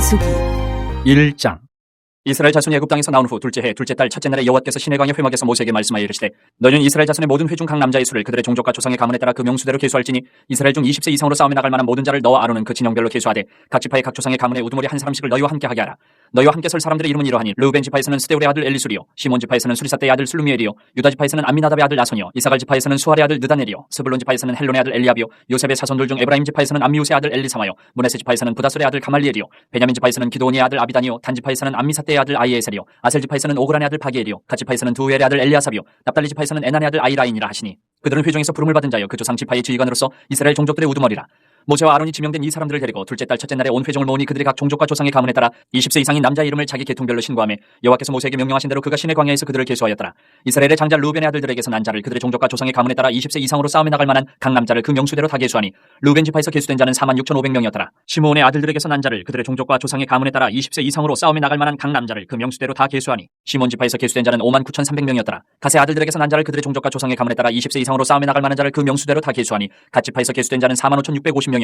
민수기 1장. 이스라엘 자손이 애굽 땅에서 나온 후 둘째 해 둘째 달 첫째 날에 여호와께서 시내 광야 회막에서 모세에게 말씀하여 이르시되 너희는 이스라엘 자손의 모든 회중 각 남자의 수를 그들의 종족과 조상의 가문에 따라 그 명수대로 계수할지니 이스라엘 중 20세 이상으로 싸움에 나갈 만한 모든 자를 너와 아론은 그 진영별로 계수하되 각 지파의 각 조상의 가문의 우두머리 한 사람씩을 너희와 함께 하게 하라. 너희와 함께 설 사람들의 이름은 이러하니 르우벤 지파에서는 스데울의 아들 엘리술이요 시몬 지파에서는 수리사떼의 아들 슬루미엘이요 유다 지파에서는 암미나답의 아들 나손이요 이사갈 지파에서는 수할의 아들 느다넬이요 스불론 지파에서는 헬론의 아들 엘리압이요 요셉의 자손들 중 에브라임 지파에서는 암미우스의 아들 엘리사마요 문하세 지파에서는 부다술의 아들 가말리엘이요 베냐민 지파에서는 기드온의 아들 아비다니요 단 지파에서는 암미사떼의 아들 아이에셀이요 아셀 지파에서는 오그란의 아들 바기엘이요 갓 지파에서는 두엘의 아들 엘리아삽이요 납달리 지파에서는 에난의 아들 아이라인이라 하시니 그들은 회중에서 부름을 받은 자여 그 조상 지파의 지휘관으로서 이스라엘 종족들의 우두머리라. 모세와 아론이 지명된 이 사람들을 데리고 둘째 달 첫째 날에 온 회중을 모으니 그들이 각 종족과 조상의 가문에 따라 20세 이상인 남자의 이름을 자기 계통별로 신고하며 여호와께서 모세에게 명령하신 대로 그가 시내 광야에서 그들을 계수하였더라. 이스라엘의 장자 르우벤의 아들들에게서 난 자를 그들의 종족과 조상의 가문에 따라 20세 이상으로 싸움에 나갈 만한 각 남자를 그 명수대로 다 계수하니 르우벤 지파에서 계수된 자는 46,500명이었더라. 시므온의 아들들에게서 난 자를 그들의 종족과 조상의 가문에 따라 20세 이상으로 싸움에 나갈 만한 각 남자를 그 명수대로 다 계수하니 시몬 지파에서 계수된 자는 59,300명이었더라. 갓의 아들들에게서 난 자를 그들의 종족과 조상의 가문에 따라 20세 이상으로 싸움에 나갈 만한 자를 그 명수대로 다 계수하니 갓 지파에서 계수된 자는 45,650명이었더라.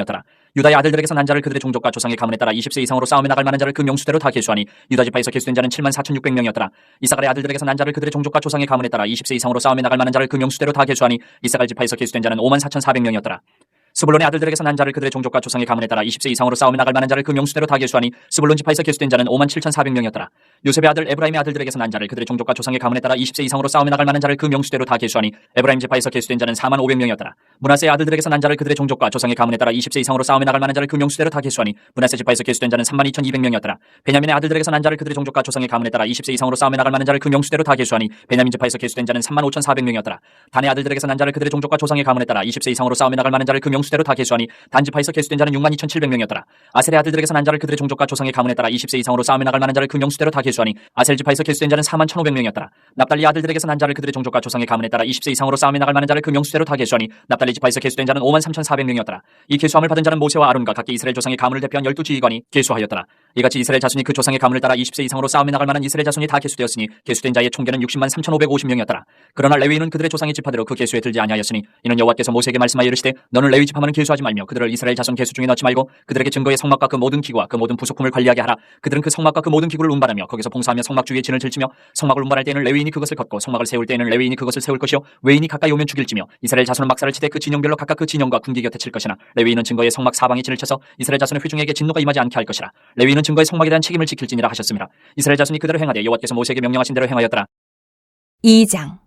유다의 아들들에게서 난 자를 그들의 종족과 조상의 가문에 따라 20세 이상으로 싸움에 나갈 만한 자를 그 명수대로 다 계수하니 유다 지파에서 계수된 자는 74,600명이었더라. 이사갈의 아들들에게서 난 자를 그들의 종족과 조상의 가문에 따라 20세 이상으로 싸움에 나갈 만한 자를 그 명수대로 다 계수하니 이사갈 지파에서 계수된 자는 54,400명이었더라. 스불론의 아들들에게서 난 자를 그들의 종족과 조상의 가문에 따라 20세 이상으로 싸움에 나갈 만한 자를 그 명수대로 다 계수하니 스불론 지파에서 계수된 자는 57,400명이었더라. 요셉의 아들 에브라임의 아들들에게서 난 자를 그들의 종족과 조상의 가문에 따라 20세 이상으로 싸움에 나갈 만한 자를 그 명수대로 다 계수하니 에브라임 지파에서 계수된 자는 45,000명이었더라. 문하세의 아들들에게서 난 자를 그들의 종족과 조상의 가문에 따라 20세 이상으로 싸움에 나갈 만한 자를 그 명수대로 다 계수하니 문하세 지파에서 계수된 자는 32,200명이었더라. 베냐민의 아들들에게서 난 자를 그들의 종족과 조상의 가문에 따라 20세 이상으로 싸움에 나갈 만한 자를 그 명수대로 다 계수하니 베냐민 지파에서 계수된 자는 35,400명이었더라. 단의 아들들에게서 난 자를 그들의 종족과 조상의 가문에 따라 20세 이상으로 싸움에 나갈 만한 자를 그 명수대로 다 계수하니 단지파에서 계수된 자는 62,700명이었더라. 아셀의 아들들에게서 난 자를 그들의 종족과 조상의 가문에 따라 20세 이상으로 싸움에 나갈 만한 자를 그 명수대로 다 계수하니 아셀 지파에서 계수된 자는 41,500명이었더라. 납달리 아들들에게서 난 자를 그들의 종족과 조상의 가문에 따라 20세 이상으로 싸움에 나갈 만한 자를 그 명수대로 다 계수하니 납달리 지파에서 계수된 자는 53,400명이었더라. 이 계수함을 받은 자는 모세와 아론과 각기 이스라엘 조상의 가문을 대표한 12지휘관이 계수하였더라. 이같이 이스라엘 자손이 그 조상의 가문을 따라 20세 이상으로 싸움에 나갈 만한 이스라엘 자손이 다 계수되었으니 계수된 자의 총계는 603,550명이었더라. 그러나 레위인은 그들의 조상의 지파대로 그 계수에 들지 아니하였으니 이는 여호와께서 모세에게 말씀하여 이르시되 너는 레위 지파만은 계수하지 말며 그들을 이스라엘 자손 계수 중에 넣지 말고 그들에게 증거의 성막과 그 모든 기구와 그 모든 부속품을 관리하게 하라. 그들은 그 성막과 그 모든 기구를 운반하며 거기서 봉사하며 성막 주위에 진을 들치며 성막을 운반할 때에는 레위인이 그것을 걷고 성막을 세울 때에는 레위인이 그것을 세울 것이요 외인이 가까이 오면 죽일지며 이스라엘 자손은 막사를 치되 그 진영별로 각각 그 진영과 군기 곁에 칠 것이나 레위인은 증거의 성막 사방에 진을 쳐서 이스라엘 자손의 회중에게 진노가 임하지 않게 할 것이라. 레위인은 증거의 성막에 대한 책임을 지킬지니라 하셨습니다. 이스라엘 자손이 그대로 행하되 여호와께서 모세에게 명령하신 대로 행하였더라. 2장.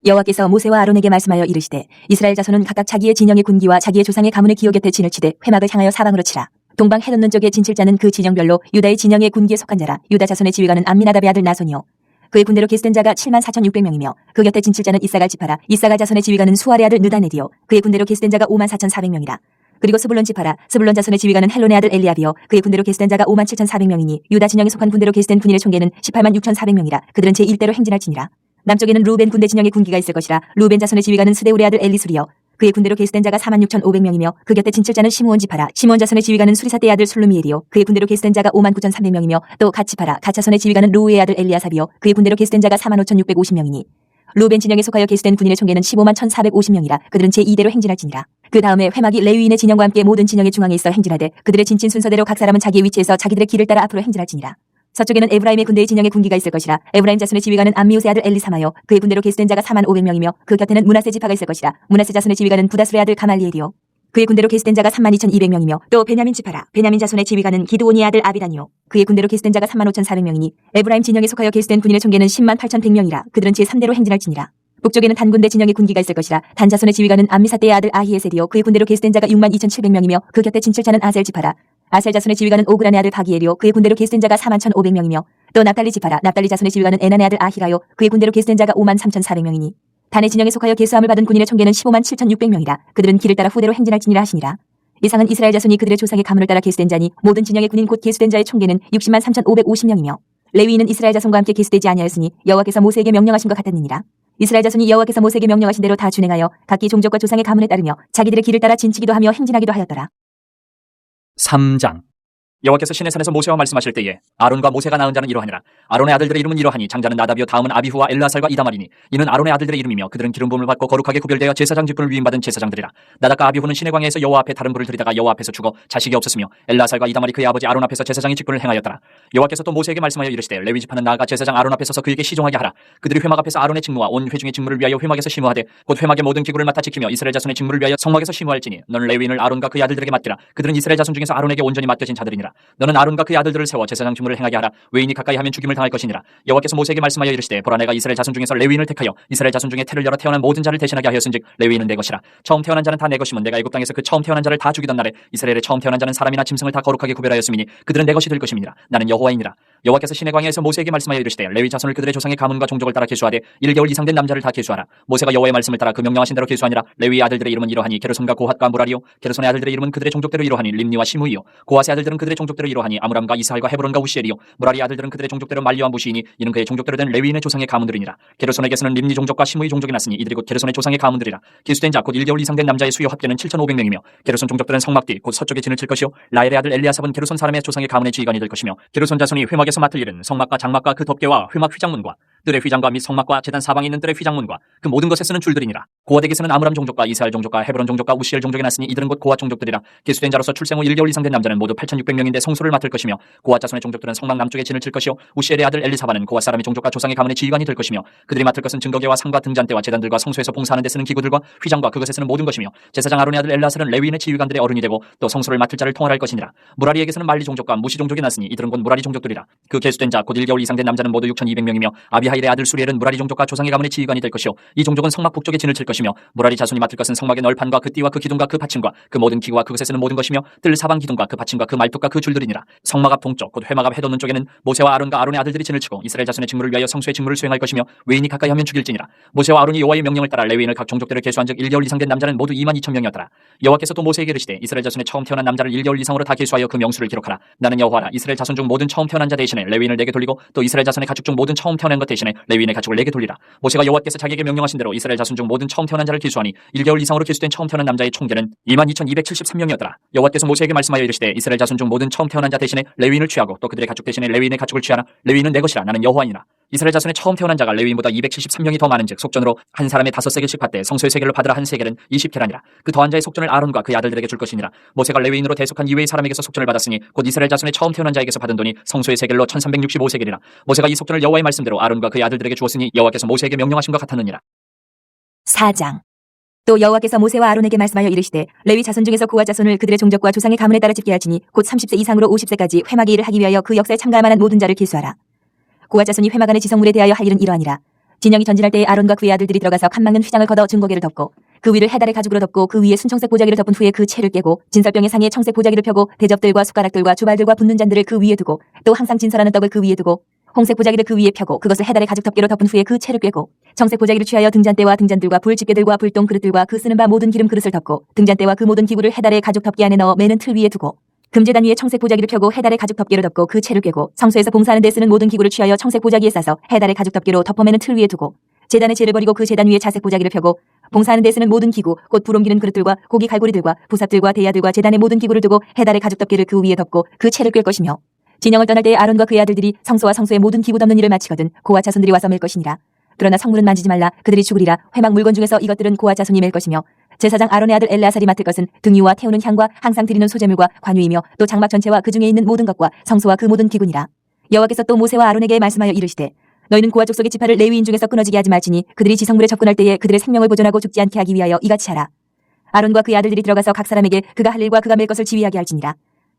여호와께서 모세와 아론에게 말씀하여 이르시되 이스라엘 자손은 각각 자기의 진영의 군기와 자기의 조상의 가문의 기호 곁에 진을 치되 회막을 향하여 사방으로 치라. 동방 해돋는 쪽에 진칠 자는 그 진영별로 유다의 진영의 군기에 속한 자라. 유다 자손의 지휘관은 암미나답의 아들 나손이요 그의 군대로 계수된 자가 74,600명이며 그 곁에 진칠 자는 이사갈 지파라. 이사갈 자손의 지휘관은 수할의 아들 느다넬이요 그의 군대로 계수된 자가 54,400명이라. 그리고 스불론 지파라. 스불론 자손의 지휘관은 헬론의 아들 엘리압이요 그의 군대로 계수된 자가 57,400명이니 유다 진영에 속한 군대로 계수된 군인의 총계는 186,400명이라. 그들은 제1대로 행진할지니라. 남쪽에는 루벤 군대 진영의 군기가 있을 것이라. 루벤 자손의 지휘관은 스데울의 아들 엘리술이요 그의 군대로 계수된 자가 46,500명이며 그 곁에 진칠 자는 시므온 지파라. 시므온 자손의 지휘관은 수리사떼의 아들 슬루미엘이요 그의 군대로 계수된 자가 59,300명이며 또 갓 지파라. 갓 자손의 지휘관은 루우의 아들 엘리아삽이요 그의 군대로 계수된 자가 45,650명이니 루벤 진영에 속하여 계수된 군인의 총계는 151,450명이라. 그들은 제2대로 행진할지니라. 그 다음에 회막이 레위인의 진영과 함께 모든 진영의 중앙에 있어 행진하되 그들의 진친 순서대로 각 사람은 자기의 위치에서 자기들의 길을 따라 앞으로 행진할지니라. 서쪽에는 에브라임의 군대의 진영의 군기가 있을 것이라. 에브라임 자손의 지휘관은 암미우스의 아들 엘리사마요 그의 군대로 계수된 자가 41,500명이며 그 곁에는 문하세 지파가 있을 것이라. 문하세 자손의 지휘관은 부다술의 아들 가말리엘이요 그의 군대로 계수된 자가 32,200명이며 또 베냐민 지파라. 베냐민 자손의 지휘관은 기드온의 아들 아비다니요 그의 군대로 계수된 자가 35,400명이니 에브라임 진영에 속하여 계수된 군인의 총계는 108,100명이라. 그들은 제3대로 행진할지니라. 북쪽에는 단 군대 진영의 군기가 있을 것이라. 단 자손의 지휘관은 암미사떼의 아들 아히에셀이요 그의 군대로 계수된 자가 62,700명이며 그 곁에 진칠 자는 아셀 지파라. 아셀 자손의 지휘관은 오그란의 아들 바기엘이요 그의 군대로 계수된 자가 41,500명이며 또 납달리 지파라. 납달리 자손의 지휘관은 에난의 아들 아히라요 그의 군대로 계수된 자가 53,400명이니 단의 진영에 속하여 계수함을 받은 군인의 총계는 157,600명이라. 그들은 길을 따라 후대로 행진할지니라 하시니라. 이상은 이스라엘 자손이 그들의 조상의 가문을 따라 계수된 자니 모든 진영의 군인 곧 계수된 자의 총계는 603,550명이며 레위인은 이스라엘 자손과 함께 계수되지 아니하였으니 여호와께서 모세에게 명령하신 것 같았느니라. 이스라엘 자손이 여호와께서 모세에게 명령하신 대로 다 준행하여 각기 종족과 조상의 가문에 따르며 자기들의 길을 따라 진치기도 하며 행진하기도 하였더라. 3장. 여호와께서 시내산에서 모세와 말씀하실 때에 아론과 모세가 낳은 자는 이러하니라. 아론의 아들들의 이름은 이러하니 장자는 나답이요 다음은 아비후와 엘르아살과 이다말이니 이는 아론의 아들들의 이름이며 그들은 기름 부음을 받고 거룩하게 구별되어 제사장 직분을 위임받은 제사장들이라. 나답과 아비후는 시내광야에서 여호와 앞에 다른 불을 들이다가 여호와 앞에서 죽어 자식이 없었으며 엘르아살과 이다말이 그의 아버지 아론 앞에서 제사장의 직분을 행하였더라. 여호와께서 또 모세에게 말씀하여 이르시되 레위 지파는 나아가 제사장 아론 앞에 서서 그에게 시종하게 하라. 그들이 회막 앞에서 아론의 직무와 온 회중의 직무를 위하여 회막에서 심우하되 곧 회막의 모든 기구를 맡아 지키며 이스라엘 자손의 직무를 위하여 성막에서 심우할지니 너는 레위인을 아론과 그의 아들들에게 맡기라. 그들은 이스라엘 자손 중에서 아론에게 온전히 맡겨진 자들이니라. 너는 아론과 그의 아들들을 세워 제사장 직무를 행하게 하라. 외인이 가까이 하면 죽임을 당할 것이니라. 여호와께서 모세에게 말씀하여 이르시되 보라 내가 이스라엘 자손 중에서 레위인을 택하여 이스라엘 자손 중에 태를 열어 태어난 모든 자를 대신하게 하였은즉 레위인은 내 것이라. 처음 태어난 자는 다 내 것이면 내가 애굽 땅에서 그 처음 태어난 자를 다 죽이던 날에 이스라엘의 처음 태어난 자는 사람이나 짐승을 다 거룩하게 구별하였음이니 그들은 내 것이 될 것임이니라. 나는 여호와이니라. 여호와께서 시내 광야에서 모세에게 말씀하여 이르시되 레위 자손을 그들의 조상의 가문과 종족을 따라 계수하되 1개월 이상 된 남자를 다 계수하라. 모세가 여호와의 말씀을 따라 그 명령하신 대로 계수하니라. 레위의 아들들의 이름은 이러하니 게르손과 고핫과 무라리요. 게르손의 아들들의 이름은 그들의 종족대로 이러하니 림니와 시므이요. 고핫의 아들들은 그들의 종족대로 이러하니 아므람과 이스할과 헤브론과 우시엘이요. 무라리의 아들들은 그들의 종족대로 말리와 무시이니 이는 그의 종족대로 된 레위인의 조상의 가문들이니라. 게르손에게서는 림니 종족과 시므이 종족이 났으니 이들이 곧 게르손의 조상의 가문들이라. 계수된 자 곧 1개월 이상 된 남자의 수요 합계는 7,500명이며 게르손 종족들은 성막 뒤 곧 서쪽에 진을 칠 것이요. 라엘의 아들 엘리아삽은 게르손 사람의 조상의 가문의 지휘관이 될 것이며 게르손 자손이 회막에서 맡을 일은 성막과 장막과 그 덮개와 회막 휘장문과 뜰의 휘장과 및 성막과 제단 사방에 있는 뜰의 휘장문과 그 모든 것에 쓰는 줄들이니라. 고핫에게서는 아므람 종족과 이스할 종족과 헤브론 종족과 우시엘 종족이 났으니 이들은 곧 고핫 종족들이라. 계수된 자로서 출생 후 1개월 이상 된 남자는 모두 8,600명인데 성소를 맡을 것이며 고핫 자손의 종족들은 성막 남쪽에 진을 칠 것이요. 우시엘의 아들 엘리사바는 고핫 사람의 종족과 조상의 가문의 지휘관이 될 것이며 그들이 맡을 것은 증거계와 상과 등잔대와 제단들과 성소에서 봉사하는 데 쓰는 기구들과 휘장과 그것에 쓰는 모든 것이며 제사장 아론의 아들 엘라살은 레위인의 지휘관들의 어른이 되고 또 성소를 맡을 자를 통할할 것이니라. 무라리에게서는 말리 종족과 무시 종족이 났으니 이들은 곧 무라리 종족들이라. 그 계수된 자 곧 1개월 이상 된 남자는 모두 6,200명이며 아비하일의 아들 수리엘은 무라리 종족과 조상의 가문의 지휘관이 될 것이요. 이 종족은 성막 북쪽에 진을 칠 것이며 무라리 자손이 맡을 것은 성막의 널판과 그 띠와 그 기둥과 그 받침과 그 모든 기구와 그것에 쓰는 모든 것이며 뜰 사방 기둥과 그 받침과 그 말뚝과 그 줄들이니라. 성막 앞 동쪽 곧 회막 앞 해돋는 쪽에는 모세와 아론과 아론의 아들들이 진을 치고 이스라엘 자손의 직무를 위하여 성소의 직무를 수행할 것이며 외인이 가까이 하면 죽일지니라. 모세와 아론이 여호와의 명령을 따라 레위인을 각 종족대로 계수한즉 1개월 이상 된 남자는 모두 22,000명이었더라. 여호와께서 또 모세에게 이르시되 이스라엘 자손의 처음 태어난 남자를 1개월 이상으로 다 계수하여 그 명수를 기록하라. 나는 여호와라. 이스라엘 자손 중 모든 처음 태어난 자 대신에 레위인을 내게 돌리고 또 이스라엘 자손의 가축 중 모든 처음 태어난 것 대신에 레위인의 가축을 내게 돌리라. 모세가 여호와께서 자기에게 명령하신 대로 이스라엘 자손 중 모든 처음 태어난 자를 계수하니 1개월 이상으로 계수된 처음 태어난 남자의 총계는 22,273명이었더라. 여호와께서 모세에게 말씀하여 이르시되 이스라엘 자손 중 모든 처음 태어난 자 대신에 레위인을 취하고 또 그들의 가축 대신에 레위인의 가축을 취하라. 레위인은 내 것이라. 나는 여호와이니라. 이스라엘 자손의 처음 태어난 자가 레위인보다 273명이 더 많은즉 속전으로 한 사람의 5세겔씩 받되 성소의 세겔로 받으라. 한 세겔은 20계라니라. 그 더한 자의 속전을 아론과 그의 아들들에게 줄 것이니라. 모세가 레위인으로 대속한 이외의 사람에게서 속전을 받았으니 곧 이스라엘 자손의 처음 태어난 자에게서 받은 돈이 성소의 세겔로 1,365세겔이라. 모세가 이 속전을 여호와의 말씀대로 아론과 그의 아들들에게 주었으니 여호와께서 모세에게 명령하신 것 같았느니라. 4장. 또 여호와께서 모세와 아론에게 말씀하여 이르시되 레위 자손 중에서 고핫 자손을 그들의 종족과 조상의 가문에 따라 집게 할지니 곧 30세 이상으로 50세까지 회막의 일을 하기 위하여 그 역사에 참가할 만한 모든 자를 계수하라. 고핫 자손이 회막 안의 지성물에 대하여 할 일은 이러하니라. 진영이 전진할 때에 아론과 그의 아들들이 들어가서 칸막는 휘장을 걷어 증거계를 덮고 그 위를 해달의 가죽으로 덮고 그 위에 순청색 보자기를 덮은 후에 그 채를 깨고 진설병의 상에 청색 보자기를 펴고 대접들과 숟가락들과 주발들과 붓는 잔들을 그 위에 두고 또 항상 진설하는 떡을 그 위에 두고 홍색 보자기를 그 위에 펴고 그것을 해달의 가죽 덮개로 덮은 후에 그 채를 꿰고 청색 보자기를 취하여 등잔대와 등잔들과 불집게들과 불똥 그릇들과 그 쓰는 바 모든 기름 그릇을 덮고 등잔대와 그 모든 기구를 해달의 가죽 덮개 안에 넣어 매는 틀 위에 두고 금제단 위에 청색 보자기를 펴고 해달의 가죽 덮개로 덮고 그 채를 꿰고 성소에서 봉사하는 데 쓰는 모든 기구를 취하여 청색 보자기에 싸서 해달의 가죽 덮개로 덮어 매는 틀 위에 두고 제단의 재를 버리고 그 제단 위에 자색 보자기를 펴고 봉사하는 데 쓰는 모든 기구 곧 불 옮기는 그릇들과 고기 갈고리들과 부삽들과 대야들과 제단의 모든 기구를 두고 해달의 가죽 덮개를 그 위에 덮고 그 채를 꿰 것이며 진영을 떠날 때에 아론과 그의 아들들이 성소와 성소의 모든 기구 덮는 일을 마치거든 고핫 자손들이 와서 맬 것이니라. 그러나 성물은 만지지 말라. 그들이 죽으리라. 회막 물건 중에서 이것들은 고핫 자손이 맬 것이며 제사장 아론의 아들 엘르아살이 맡을 것은 등유와 태우는 향과 항상 드리는 소제물과 관유이며 또 장막 전체와 그 중에 있는 모든 것과 성소와 그 모든 기구니라. 여호와께서 또 모세와 아론에게 말씀하여 이르시되 너희는 고핫 족속의 지파를 레위인 중에서 끊어지게 하지 말지니 그들이 지성물에 접근할 때에 그들의 생명을 보존하고 죽지 않게 하기 위하여 이같이 하라. 아론과 그의 아들들이 들어가서 각 사람에게 그가 할 일과 그가 맬 것을 지휘하게 할지니라.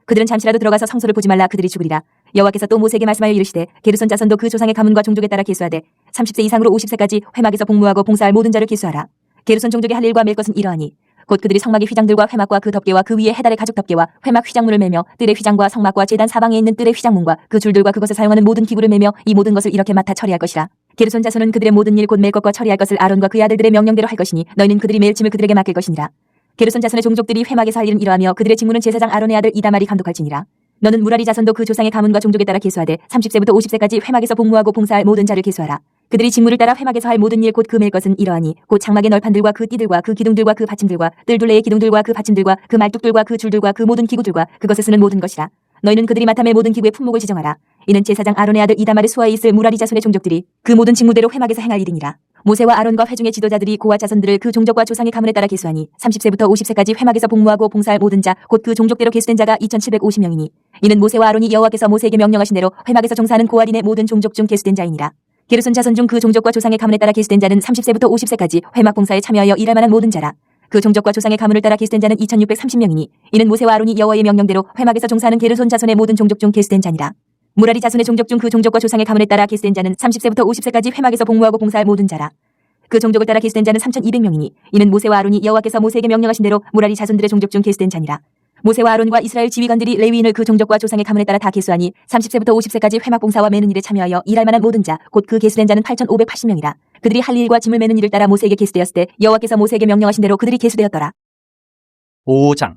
그들은 잠시라도 들어가서 성소를 보지 말라. 그들이 죽으리라. 여호와께서 또 모세에게 말씀하여 이르시되 게르손 자손도 그 조상의 가문과 종족에 따라 계수하되 30세 이상으로 50세까지 회막에서 복무하고 봉사할 모든 자를 계수하라. 게르손 종족의 할 일과 맬 것은 이러하니 곧 그들이 성막의 휘장들과 회막과 그 덮개와 그 위에 해달의 가죽 덮개와 회막 휘장문을 매며 뜰의 휘장과 성막과 제단 사방에 있는 뜰의 휘장문과 그 줄들과 그것을 사용하는 모든 기구를 매며 이 모든 것을 이렇게 맡아 처리할 것이라. 게르손 자손은 그들의 모든 일 곧 맬 것과 처리할 것을 아론과 그의 아들들의 명령대로 할 것이니 너희는 그들이 매일 짐을 그들에게 맡길 것이니라. 게르손 자손의 종족들이 회막에서 할 일은 이러하며 그들의 직무는 제사장 아론의 아들 이다말이 감독할지니라. 너는 무라리 자손도 그 조상의 가문과 종족에 따라 계수하되 30세부터 50세까지 회막에서 복무하고 봉사할 모든 자를 계수하라. 그들이 직무를 따라 회막에서 할 모든 일 곧 그 맬 것은 이러하니 곧 장막의 널판들과 그 띠들과 그 기둥들과 그 받침들과 뜰 둘레의 기둥들과 그 받침들과 그 말뚝들과 그 줄들과 그 모든 기구들과 그것에 쓰는 모든 것이라. 너희는 그들이 맡아낼 모든 기구의 품목을 지정하라. 이는 제사장 아론의 아들 이다말의 수하에 있을 무라리 자손의 종족들이 그 모든 직무대로 회막에서 행할 일이니라. 모세와 아론과 회중의 지도자들이 고아 자손들을 그 종족과 조상의 가문에 따라 계수하니 30세부터 50세까지 회막에서 복무하고 봉사할 모든 자 곧 그 종족대로 계수된 자가 2750명이니 이는 모세와 아론이 여호와께서 모세에게 명령하신 대로 회막에서 종사하는 고아린의 모든 종족 중 계수된 자이니라. 게르손 자손 중 그 종족과 조상의 가문에 따라 계수된 자는 30세부터 50세까지 회막 봉사에 참여하여 일할 만한 모든 자라. 그 종족과 조상의 가문을 따라 계수된 자는 2630명이니 이는 모세와 아론이 여호와의 명령대로 회막에서 종사하는 게르손 자손의 모든 종족 중 계수된 자니라. 무라리 자손의 종족 중 그 종족과 조상의 가문에 따라 계수된 자는 30세부터 50세까지 회막에서 복무하고 봉사할 모든 자라. 그 종족을 따라 계수된 자는 3200명이니 이는 모세와 아론이 여호와께서 모세에게 명령하신 대로 무라리 자손들의 종족 중 계수된 자니라. 모세와 아론과 이스라엘 지휘관들이 레위인을 그 종족과 조상의 가문에 따라 다 계수하니 30세부터 50세까지 회막 봉사와 매는 일에 참여하여 일할 만한 모든 자 곧 그 계수된 자는 8580명이라. 그들이 할 일과 짐을 매는 일을 따라 모세에게 계수되었을 때 여호와께서 모세에게 명령하신 대로 그들이 계수되었더라. 5장.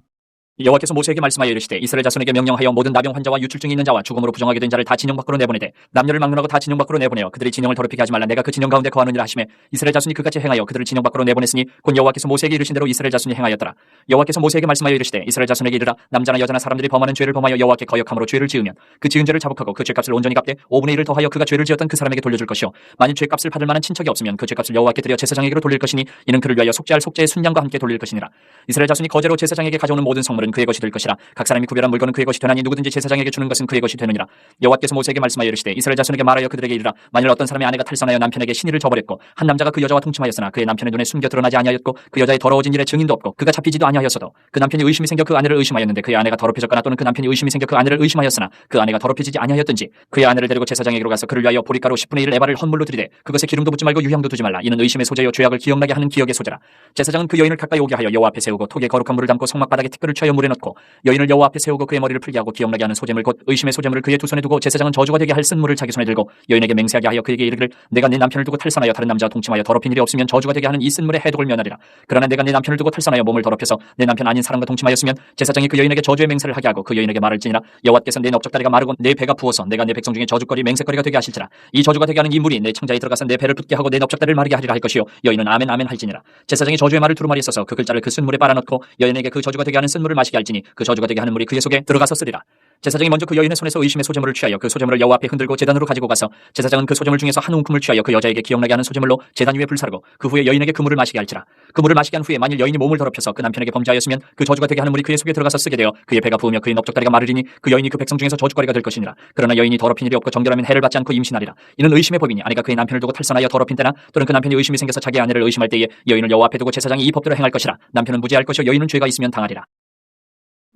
여호와께서 모세에게 말씀하여 이르시되 이스라엘 자손에게 명령하여 모든 나병 환자와 유출증이 있는 자와 죽음으로 부정하게 된 자를 다 진영 밖으로 내보내되 남녀를 막론하고 다 진영 밖으로 내보내어 그들의 진영을 더럽히게 하지 말라. 내가 그 진영 가운데 거하느니라 하시매 이스라엘 자손이 그같이 행하여 그들을 진영 밖으로 내보냈으니 곧 여호와께서 모세에게 이르신 대로 이스라엘 자손이 행하였더라. 여호와께서 모세에게 말씀하여 이르시되 이스라엘 자손에게 이르라. 남자나 여자나 사람들이 범하는 죄를 범하여 여호와께 거역함으로 죄를 지으면 그 지은 죄를 자복하고 그 죄값을 온전히 갚되 5분의 1을 더하여 그가 죄를 지었던 그 사람에게 돌려줄 것이요 만일 죄값을 받을 만한 친척이 없으면 그 죄값을 여호와께 드려 제사장에게로 돌릴 것이니 이는 그를 위하여 속죄할 속죄의 순양과 함께 돌릴 것이니라. 이스라엘 자손이 거제로 제사장에게 가져오는 모든 성물은 그의 것이 될 것이라. 각 사람이 구별한 물건은 그의 것이 되나니 누구든지 제사장에게 주는 것은 그의 것이 되느니라. 여호와께서 모세에게 말씀하여 이르시되 이스라엘 자손에게 말하여 그들에게 이르라. 만일 어떤 사람의 아내가 탈선하여 남편에게 신의를 저버렸고 한 남자가 그 여자와 동침하였으나 그의 남편의 눈에 숨겨 드러나지 아니하였고 그 여자의 더러워진 일에 증인도 없고 그가 잡히지도 아니하였어도 그 남편이 의심이 생겨 그 아내를 의심하였는데 그의 아내가 더럽혀졌거나 또는 그 남편이 의심이 생겨 그 아내를 의심하였으나 그 아내가 더럽혀지지 아니하였든지 그의 아내를 데리고 제사장에게로 가서 그를 위하여 보리가루 10분의 1 에바를 헌물로 드리되 그것에 기름도 붓지 말고 유향도 두지 말라. 이는 의심의 소재요 죄악을 기억나게 하는 기억의 소재라. 제사장은 그 여인을 가까이 오게 하여 여호와 앞에 세우고 톡에 거룩한 물을 담고 성막 바닥에 티끌을 취하여 물에 넣고 여인을 여호와 앞에 세우고 그의 머리를 풀게 하고 기억나게 하는 소재물 곧 의심의 소재물을 그의 두 손에 두고 제사장은 저주가 되게 할 쓴물을 자기 손에 들고 여인에게 맹세하게 하여 그에게 이르기를 내가 네 남편을 두고 탈선하여 다른 남자와 동침하여 더럽힌 일이 없으면 저주가 되게 하는 이 쓴물의 해독을 면하리라. 그러나 내가 네 남편을 두고 탈선하여 몸을 더럽혀서 내 남편 아닌 사람과 동침하였으면 제사장이 그 여인에게 저주의 맹세를 하게 하고 그 여인에게 말할지니라. 여호와께서 내 넓적다리가 마르고 내 배가 부어서 내가 내 백성 중에 저주거리 맹세거리가 되게 하실지라. 이 저주가 되게 하는 이 물이 내 창자에 들어가서 내 배를 붓게 하고 내 넓적다리를 마르게 하리라 할 것이요 여인은 아멘 아멘 할지니라. 제사장이 저주의 말을 두루마리에 써서 그 글자를 그 쓴물에 빨아넣고 여인에게 그 저주가 되게 하는 쓴물을 마시게 할지니 그 저주가 되게 하는 물이 그의 속에 들어가서 쓰리라. 제사장이 먼저 그 여인의 손에서 의심의 소재물을 취하여 그 소재물을 여호와 앞에 흔들고 제단으로 가지고 가서 제사장은 그 소재물 중에서 한 움큼을 취하여 그 여자에게 기억나게 하는 소재물로 제단 위에 불사르고 그 후에 여인에게 그 물을 마시게 할지라. 그 물을 마시게 한 후에 만일 여인이 몸을 더럽혀서 그 남편에게 범죄하였으면 그 저주가 되게 하는 물이 그의 속에 들어가서 쓰게 되어 그의 배가 부으며 그의 넓적다리가 마르리니 그 여인이 그 백성 중에서 저주거리가 될 것이니라. 그러나 여인이 더럽힌 일이 없고 정결하면 해를 받지 않고 임신하리라. 이는 의심의 법이니 아내가 그의 남편을 두고 탈선하여 더럽힌 때나 또는 그 남편이 의심이 생겨서 자기 아내를 의심할 때에 여인을 여호와 앞에 두고 제사장이 이 법대로 행할 것이라. 남편은 무죄할 것이요 여인은 죄가 있으면 당하리라.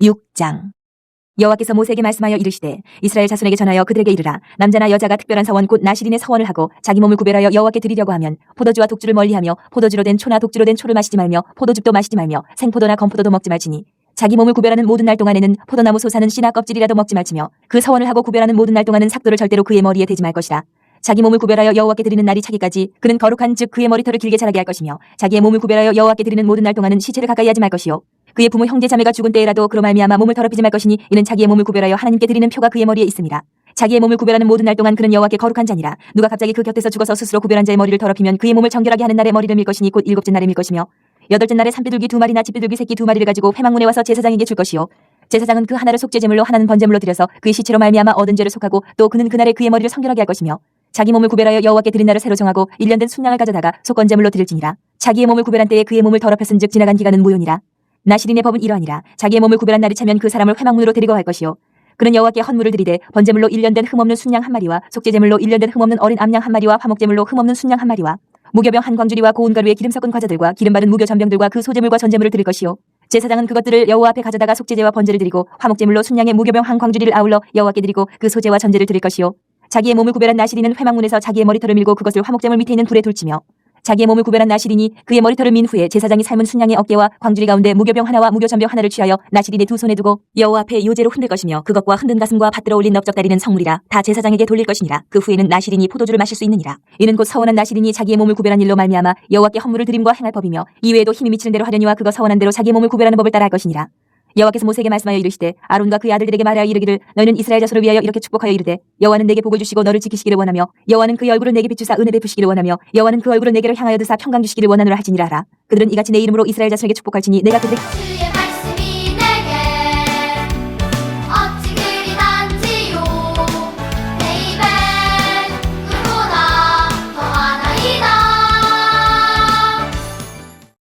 6장. 여호와께서 모세에게 말씀하여 이르시되 이스라엘 자손에게 전하여 그들에게 이르라. 남자나 여자가 특별한 서원 곧 나실인의 서원을 하고 자기 몸을 구별하여 여호와께 드리려고 하면 포도주와 독주를 멀리하며 포도주로 된 초나 독주로 된 초를 마시지 말며 포도즙도 마시지 말며 생포도나 건포도도 먹지 말지니 자기 몸을 구별하는 모든 날 동안에는 포도나무 솟아는 씨나 껍질이라도 먹지 말지며 그 서원을 하고 구별하는 모든 날 동안은 삭도를 절대로 그의 머리에 대지 말 것이라. 자기 몸을 구별하여 여호와께 드리는 날이 차기까지 그는 거룩한 즉 그의 머리털을 길게 자라게 할 것이며 자기의 몸을 구별하여 여호와께 드리는 모든 날 동안은 시체를 가까이 하지 말 것이요 그의 부모 형제 자매가 죽은 때에라도 그로 말미암아 몸을 더럽히지 말 것이니 이는 자기의 몸을 구별하여 하나님께 드리는 표가 그의 머리에 있습니다. 자기의 몸을 구별하는 모든 날 동안 그는 여호와께 거룩한 자니라. 누가 갑자기 그 곁에서 죽어서 스스로 구별한 자의 머리를 더럽히면 그의 몸을 정결하게 하는 날에 머리를 밀 것이니 곧 일곱째 날에 밀 것이며 여덟째 날에 산비둘기 2마리나 집비둘기 새끼 2마리를 가지고 회막문에 와서 제사장에게 줄 것이요 제사장은 그 하나를 속죄제물로 하나는 번제물로 드려서 그의 시체로 말미암아 얻은 죄를 속하고 또 그는 그날에 그의 머리를 성결하게 할 것이며 자기 몸을 구별하여 여호와께 드린 날을 새로 정하고 1년 된 순양을 가져다가 속건제물로 드릴지니라. 자기의 몸을 구별한 때에 그의 몸을 더럽혔은즉 지나간 기간은 무효니라. 나실인의 법은 이러하니라. 자기의 몸을 구별한 날이 차면 그 사람을 회막문으로 데리고 갈 것이요 그는 여호와께 헌물을 드리되 번제물로 1년 된 흠없는 순양 1마리와 속죄제물로 1년 된 흠없는 어린 암양 1마리와 화목제물로 흠없는 순양 1마리와 무교병 한 광주리와 고운 가루에 기름 섞은 과자들과 기름 바른 무교 전병들과 그 소제물과 전제물을 드릴 것이요 제사장은 그것들을 여호와 앞에 가져다가 속죄제와 번제를 드리고 화목제물로 순양의 무교병 한 광주리를 아울러 여호와께 드리고 그 소제와 전제를 드릴 것이요 자기의 몸을 구별한 나실인은 회막문에서 자기의 머리털을 밀고 그것을 화목제물 밑에 있는 불에 둘치며 자기의 몸을 구별한 나실인이 그의 머리털을 민 후에 제사장이 삶은 순양의 어깨와 광주리 가운데 무교병 하나와 무교전병 하나를 취하여 나실인의 두 손에 두고 여호와 앞에 요제로 흔들 것이며 그것과 흔든 가슴과 받들어 올린 넓적다리는 성물이라. 다 제사장에게 돌릴 것이니라. 그 후에는 나실인이 포도주를 마실 수 있느니라. 이는 곧 서원한 나실인이 자기의 몸을 구별한 일로 말미암아 여호와께 헌물을 드림과 행할 법이며 이외에도 힘이 미치는 대로 하려니와 그거 서원한 대로 자기의 몸을 구별하는 법을 따라 할 것이니라. 여호와께서 모세에게 말씀하여 이르시되 아론과 그의 아들들에게 말하여 이르기를 너희는 이스라엘 자손을 위하여 이렇게 축복하여 이르되 여호와는 내게 복을 주시고 너를 지키시기를 원하며 여호와는 그의 얼굴을 내게 비추사 은혜 베푸시기를 원하며 여호와는 그 얼굴을 내게를 향하여 드사 평강 주시기를 원하노라 할지니라 하라. 그들은 이같이 내 이름으로 이스라엘 자손에게 축복할지니 내가 그들의